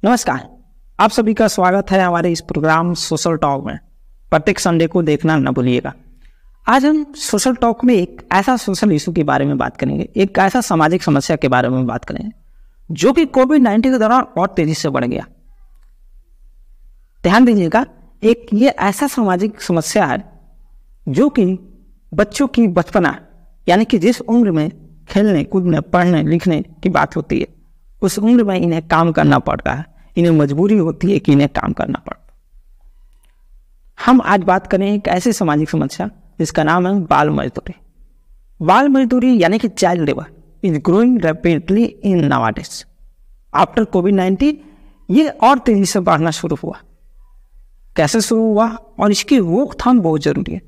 नमस्कार, आप सभी का स्वागत है हमारे इस प्रोग्राम सोशल टॉक में। प्रत्येक संडे को देखना न भूलिएगा। आज हम सोशल टॉक में एक ऐसा सोशल इशू के बारे में बात करेंगे, एक ऐसा सामाजिक समस्या के बारे में बात करेंगे जो कि कोविड-19 के दौरान और तेजी से बढ़ गया। ध्यान दीजिएगा, एक ये ऐसा सामाजिक समस्या है जो कि बच्चों की बचपना यानी कि जिस उम्र में खेलने कूदने पढ़ने लिखने की बात होती है उस उम्र में इन्हें काम करना पड़ता है, इन्हें मजबूरी होती है कि इन्हें काम करना पड़ता है। हम आज बात करें एक ऐसी सामाजिक समस्या जिसका नाम है बाल मजदूरी। बाल मजदूरी यानी कि child labour is growing rapidly in nowadays. After कोविड-19 ये और तेजी से बढ़ना शुरू हुआ। कैसे शुरू हुआ और इसकी रोकथाम बहुत जरूरी है।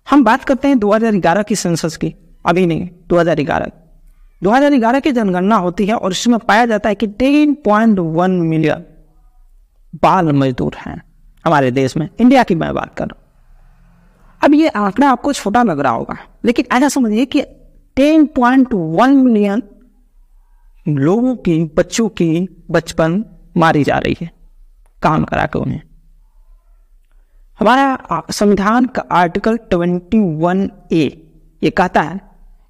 हम बात करते हैं 2011 की सेंसस की, अभी नहीं 2011 की जनगणना होती है और इसमें पाया जाता है कि 10.1 मिलियन बाल मजदूर हैं हमारे देश में। इंडिया की मैं बात कर रहा हूं। अब ये आंकड़ा आपको छोटा लग रहा होगा, लेकिन ऐसा समझिए कि 10.1 मिलियन लोगों की बच्चों की बचपन मारी जा रही है काम करा के उन्हें। हमारा संविधान का आर्टिकल 21A ये कहता है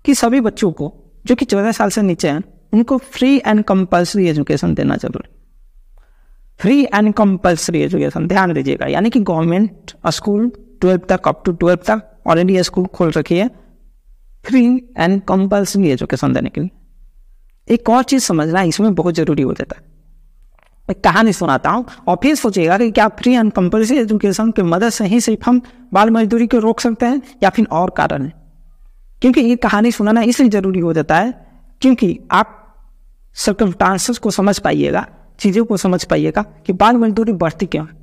कि सभी बच्चों को जो कि 14 साल से नीचे हैं उनको फ्री एंड कंपल्सरी एजुकेशन देना जरूरी। फ्री एंड कंपल्सरी एजुकेशन ध्यान दीजिएगा, यानी कि गवर्नमेंट स्कूल 12 तक अप टू 12 तक ऑलरेडी स्कूल खोल रखी है फ्री एंड कंपल्सरी एजुकेशन देने के लिए। एक और चीज समझना इसमें बहुत जरूरी हो जाता है। एक कहानी सुनाता हूँ और फिर सोचिएगा कि क्या फ्री एंड कंपल्सरी एजुकेशन की मदद से ही सिर्फ हम बाल मजदूरी को रोक सकते हैं या फिर और कारण है। क्योंकि ये कहानी सुनाना इसलिए जरूरी हो जाता है क्योंकि आप सर्कमस्टांसेस को समझ पाइएगा, चीज़ों को समझ पाइएगा कि बाल मजदूरी बढ़ती क्यों है।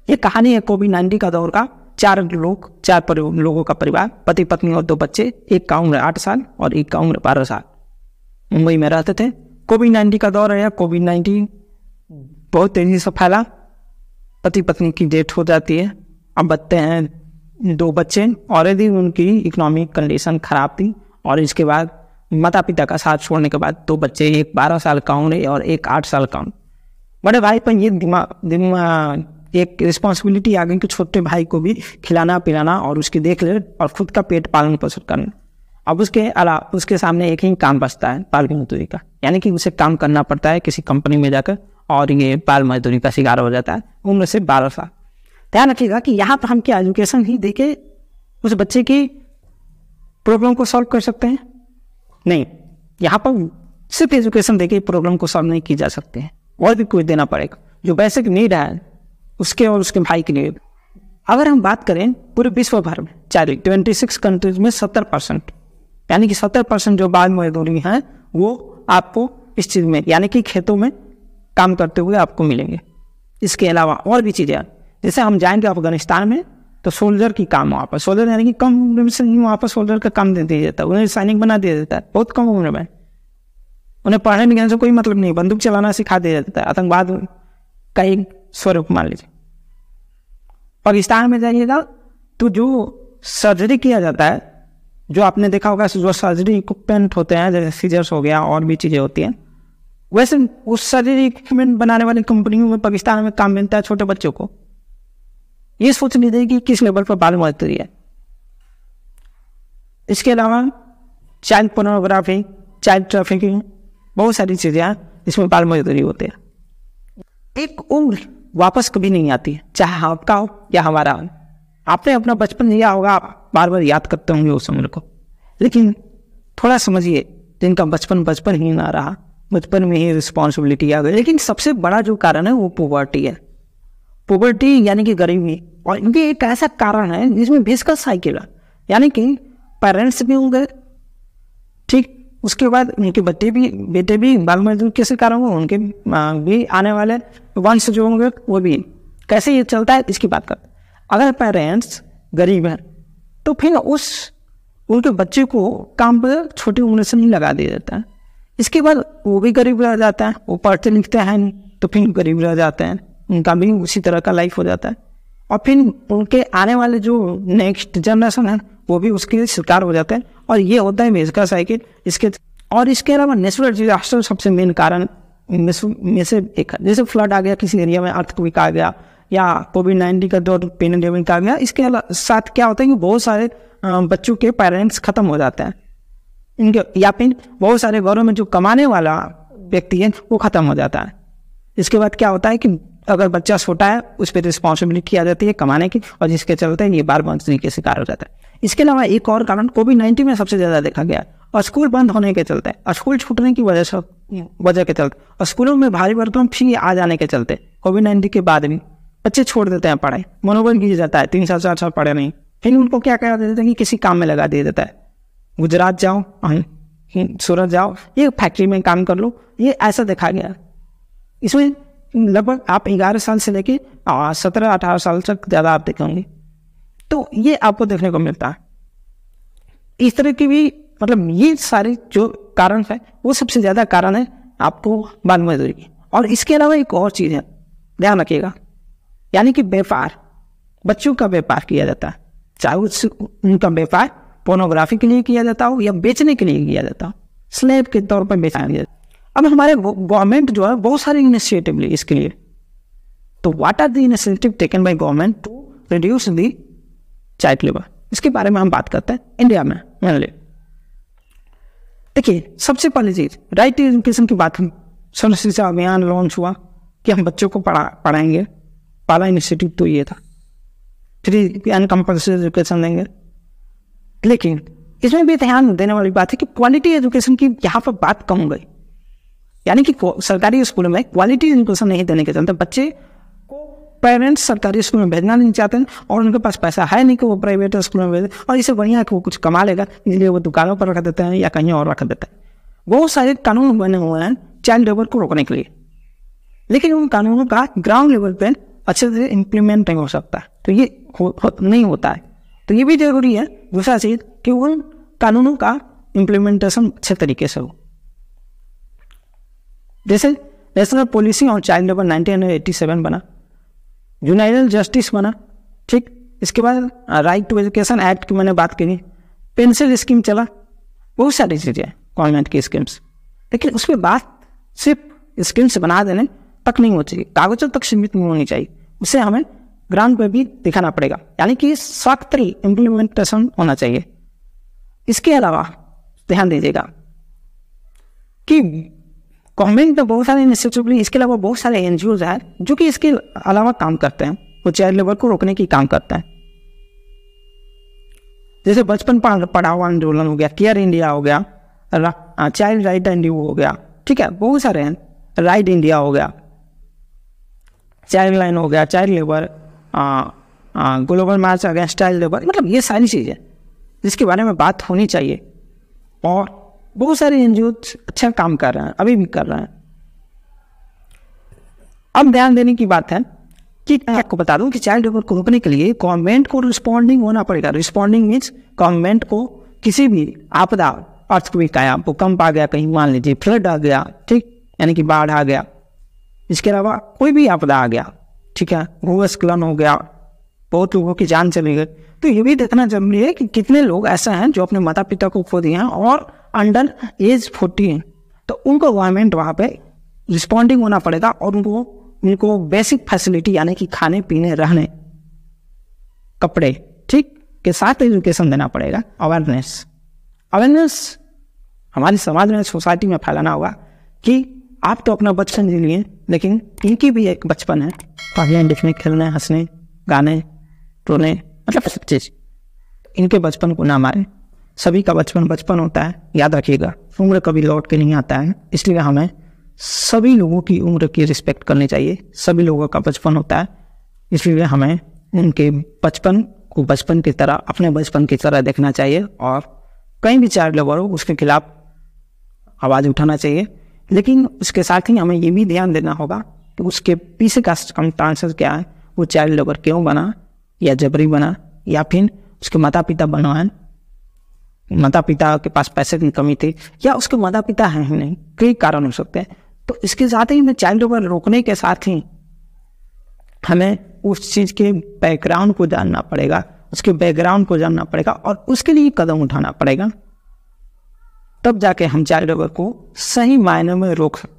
ये कहानी है कोविड-19 का दौर का। चार लोगों का परिवार, पति पत्नी और 2 बच्चे, एक का उम्र 8 साल और एक का उम्र 12 साल, मुंबई में रहते थे। कोविड-19 का दौर है। कोविड-19 बहुत तेजी से फैला, पति पत्नी की डेथ हो जाती है। अब बचते हैं 2 बच्चे। ऑलरेडी उनकी इकोनॉमिक कंडीशन खराब थी और इसके बाद माता पिता का साथ छोड़ने के बाद 2 बच्चे, एक 12 साल का उम्र और एक 8 साल का उम्र। बड़े भाई पर ये दिमाग एक रिस्पॉन्सिबिलिटी आ गई कि छोटे भाई को भी खिलाना पिलाना और उसकी देखरेख और खुद का पेट पालन पोषण करना। अब उसके सामने एक ही काम बचता है, बाल मजदूरी का, यानी कि उसे काम करना पड़ता है किसी कंपनी में जाकर और ये बाल मजदूरी का शिकार हो जाता है उम्र से 12 साल। ध्यान रखिएगा कि यहाँ पर हम क्या एजुकेशन ही देके उस बच्चे की प्रॉब्लम को सॉल्व कर सकते हैं? नहीं, यहाँ पर सिर्फ एजुकेशन देके प्रॉब्लम को सॉल्व नहीं की जा सकते हैं, और भी कुछ देना पड़ेगा। जो बेसिक नीड है उसके और उसके भाई की नीड। अगर हम बात करें पूरे विश्व भर में, चाहे 26 कंट्रीज में 70%, यानी कि 70% जो बाल मजदूरी हैं वो आपको इस चीज़ में यानी कि खेतों में काम करते हुए आपको मिलेंगे। इसके अलावा और भी चीज़ें, जैसे हम जाएंगे अफगानिस्तान में तो सोल्जर की काम वहाँ पर, सोल्जर यानी कि कम उम्र से ही वहाँ पर सोल्जर का काम दे दिया जाता है, उन्हें सैनिक बना दिया जाता है बहुत कम उम्र में। उन्हें पढ़ने लिखने से कोई मतलब नहीं, बंदूक चलाना सिखा दिया जाता है। आतंकवाद का एक स्वरूप मान लीजिए। पाकिस्तान में जाइएगा तो जो सर्जरी किया जाता है, जो आपने देखा होगा जो सर्जरी इक्विपमेंट होते हैं जैसे सीजर्स हो गया और भी चीज़ें होती हैं, वैसे उस सर्जरी इक्विपमेंट बनाने वाली कंपनियों में पाकिस्तान में काम मिलता है छोटे बच्चों को। ये सोच लीजिए कि किस लेवल पर बाल मजदूरी है। इसके अलावा चाइल्ड पोर्नोग्राफी, चाइल्ड ट्रैफिकिंग, बहुत सारी चीज़ें हैं जिसमें बाल मजदूरी होती है। एक उम्र वापस कभी नहीं आती है, चाहे आपका हो या हमारा हो। आपने अपना बचपन जिया होगा, आप बार बार याद करते होंगे उस उम्र को, लेकिन थोड़ा समझिए जिनका बचपन ही ना रहा, बचपन में ही रिस्पॉन्सिबिलिटी आ गई। लेकिन सबसे बड़ा जो कारण है वो पॉवर्टी है। पॉवर्टी यानी कि गरीबी, और इनके एक ऐसा कारण है जिसमें विस्कस साइकिल है, यानी कि पेरेंट्स भी होंगे, ठीक, उसके बाद उनके बेटे भी बाल मजदूरी के शिकार होंगे, उनके भी आने वाले वंश जो होंगे वो भी। कैसे ये चलता है इसकी बात करते हैं। अगर पेरेंट्स गरीब हैं तो फिर उनके बच्चे को काम पर छोटी उम्र से नहीं लगा दिया जाता है। इसके बाद वो भी गरीब रह जाता है, वो पढ़ते लिखते हैं नहीं तो फिर गरीब रह जाते हैं, उनका भी उसी तरह का लाइफ हो जाता है। और फिर उनके आने वाले जो नेक्स्ट जनरेशन है वो भी उसके शिकार हो जाते हैं, और ये होता है विस्कस साइकिल। इसके अलावा नेचुरल डिजास्टर सबसे मेन कारण में से एक है। जैसे फ्लड आ गया किसी एरिया में, अर्थक्वेक आ गया, या कोविड-19 का दौर पेंडेमिक आ गया। इसके साथ क्या होता है कि बहुत सारे बच्चों के पेरेंट्स खत्म हो जाते हैं इनके, या फिर बहुत सारे घरों में जो कमाने वाला व्यक्ति है वो खत्म हो जाता है। इसके बाद क्या होता है कि अगर बच्चा छोटा है उस पर रिस्पॉन्सिबिलिटी आ जाती है कमाने की, और जिसके चलते ये बार बार के शिकार हो जाता है। इसके अलावा एक और कारण कोविड-19 में सबसे ज़्यादा देखा गया, और स्कूल बंद होने के चलते, और स्कूल छूटने की वजह के चलते, और स्कूलों में भारी भरकम फी आ जाने के चलते कोविड-19 के बाद भी बच्चे छोड़ देते हैं पढ़ाई, मनोबल गिर जाता है, 3 साल 4 साल पढ़े नहीं, फिर उनको क्या करा देते हैं कि किसी काम में लगा दिया जाता है। गुजरात जाओ, सूरत जाओ, ये फैक्ट्री में काम कर लो, ये ऐसा देखा गया। इसमें लगभग आप 11 साल से लेके 17-18 साल तक ज़्यादा आप देखेंगे, तो ये आपको देखने को मिलता है। इस तरह की भी मतलब ये सारे जो कारण है वो सबसे ज़्यादा कारण है आपको बाल मजदूरी की। और इसके अलावा एक और चीज़ है, ध्यान रखिएगा, यानी कि व्यापार, बच्चों का व्यापार किया जाता है, चाहे उनका व्यापार पोर्नोग्राफी के लिए किया जाता हो या बेचने के लिए किया जाता हो, स्लेब के तौर पर बेचा जाता है। अब हमारे गवर्नमेंट जो है बहुत सारे इनिशिएटिव ली इसके लिए। तो what are the initiative taken by government to reduce the child labour, इसके बारे में हम बात करते हैं इंडिया में मेनली। देखिए, सबसे पहली चीज राइट टू एजुकेशन की बात हुई, सर्व शिक्षा अभियान लॉन्च हुआ कि हम बच्चों को पढ़ाएंगे। पहला इनिशिएटिव तो ये था, फ्री एंड कंपल्सरी एजुकेशन देंगे। लेकिन इसमें भी ध्यान देने वाली बात है कि क्वालिटी एजुकेशन की यहाँ पर बात कम हो गई, यानी कि सरकारी स्कूलों में क्वालिटी एजुकेशन नहीं देने के चलते बच्चे को पेरेंट्स सरकारी स्कूल में भेजना नहीं चाहते हैं, और उनके पास पैसा है नहीं कि वो प्राइवेट स्कूल में भेजें, और इससे बढ़िया कि वो कुछ कमा लेगा, इसलिए वो दुकानों पर रख देते हैं या कहीं और रख देते हैं। बहुत सारे कानून बने हुए हैं चाइल्ड लेबर को रोकने के लिए, लेकिन उन कानूनों का ग्राउंड लेवल पर अच्छे से इम्प्लीमेंट नहीं हो सकता, तो ये नहीं होता है। तो ये भी जरूरी है दूसरा चीज कि उन कानूनों का इम्प्लीमेंटेशन अच्छे तरीके से हो। जैसे national policy on child labour 1987 बना, यूनाइटेड जस्टिस बना, ठीक। इसके बाद राइट टू एजुकेशन एक्ट की मैंने बात करी, पेंसिल स्कीम चला, बहुत सारी चीज़ें गवर्नमेंट की स्कीम्स। लेकिन उसके बाद सिर्फ स्कीम्स बना देने तक नहीं होनी चाहिए, कागजों तक सीमित नहीं होनी चाहिए, उसे हमें ग्राउंड पे भी दिखाना पड़ेगा, यानी कि सख्त इम्प्लीमेंटेशन होना चाहिए। इसके अलावा ध्यान दीजिएगा कि गवर्नमेंट ने बहुत सारे इनिशिएटिव लिए, इसके अलावा बहुत सारे एनजीओज हैं जो कि इसके अलावा काम करते हैं, वो चाइल्ड लेबर को रोकने की काम करते हैं। जैसे बचपन पढ़ाओ आंदोलन हो गया, केयर इंडिया हो गया, चाइल्ड राइट इंडिया हो गया, ठीक है, बहुत सारे हैं, राइट इंडिया हो गया, चाइल्ड लाइन हो गया, चाइल्ड लेबर, ग्लोबल मार्च अगेंस्ट चाइल्ड लेबर, मतलब ये सारी चीज़ें जिसके बारे में बात होनी चाहिए। और बहुत सारे एनजीओ अच्छा काम कर रहे हैं, अभी भी कर रहे हैं। अब ध्यान देने की बात है कि मैं आपको बता दूं कि चाइल्ड लेबर को रोकने के लिए गवर्नमेंट को रिस्पॉन्डिंग होना पड़ेगा। रिस्पॉन्डिंग मीन्स गवर्नमेंट को किसी भी आपदा, अर्थक्वेक आया, भूकंप आ गया, कहीं मान लीजिए फ्लड आ गया, ठीक, यानी कि बाढ़ आ गया, इसके अलावा कोई भी आपदा आ गया, ठीक है, भूस्खलन हो गया, बहुत लोगों की जान चली गई, तो ये भी देखना जरूरी है कि कितने लोग ऐसे हैं जो अपने माता पिता को खो दिए हैं और अंडर एज 40 हैं, तो उनको गवर्नमेंट वहाँ पे रिस्पॉन्डिंग होना पड़ेगा और उनको बेसिक फैसिलिटी यानी कि खाने पीने रहने कपड़े ठीक के साथ एजुकेशन देना पड़ेगा। अवेयरनेस हमारी समाज में, सोसाइटी में फैलाना होगा कि आप तो अपना बचपन जी लिए, लेकिन इनकी भी एक बचपन है, पढ़ने लिखने खेलने हंसने गाने रोने, मतलब सब चीज़, इनके बचपन को ना मारें। सभी का बचपन होता है, याद रखिएगा, उम्र कभी लौट के नहीं आता है, इसलिए हमें सभी लोगों की उम्र की रिस्पेक्ट करनी चाहिए। सभी लोगों का बचपन होता है, इसलिए हमें उनके बचपन को बचपन की तरह, अपने बचपन की तरह देखना चाहिए और कहीं भी चाइल्ड लेबर हो उसके खिलाफ आवाज़ उठाना चाहिए। लेकिन उसके साथ ही हमें ये भी ध्यान देना होगा कि उसके पीछे का सर्कमस्टेंसेस क्या है, वो चाइल्ड लेबर क्यों बना या जबरी बना, या फिर उसके माता पिता बनवाए, माता पिता के पास पैसे की कमी थी, या उसके माता पिता हैं ही नहीं, कई कारण हो सकते हैं। तो इसके साथ ही हमें चाइल्ड लेबर रोकने के साथ ही हमें उस चीज़ के बैकग्राउंड को जानना पड़ेगा, उसके बैकग्राउंड को जानना पड़ेगा और उसके लिए कदम उठाना पड़ेगा, तब जाके हम चाइल्ड लेबर को सही मायने में रोक सकते हैं।